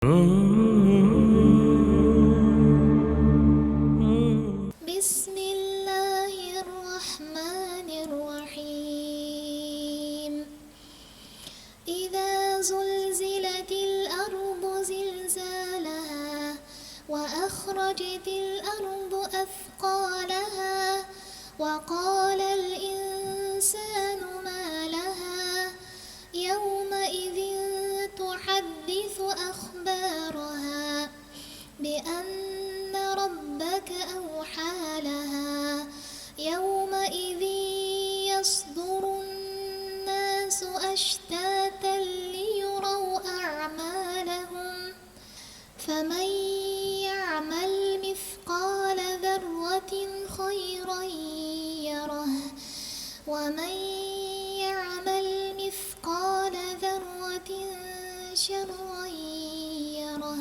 بسم الله الرحمن الرحيم إذا زلزلت الأرض زلزالها وأخرجت الأرض أثقالها وقال الإنسان ما لها يومئذ تحدث أخبارها بأن ربك أوحى لها يومئذ يصدر الناس أشتاتا ليروا أعمالهم فمن يعمل مثقال ذرة خيرا يره ومن يعمل مثقال ذرة شرا يره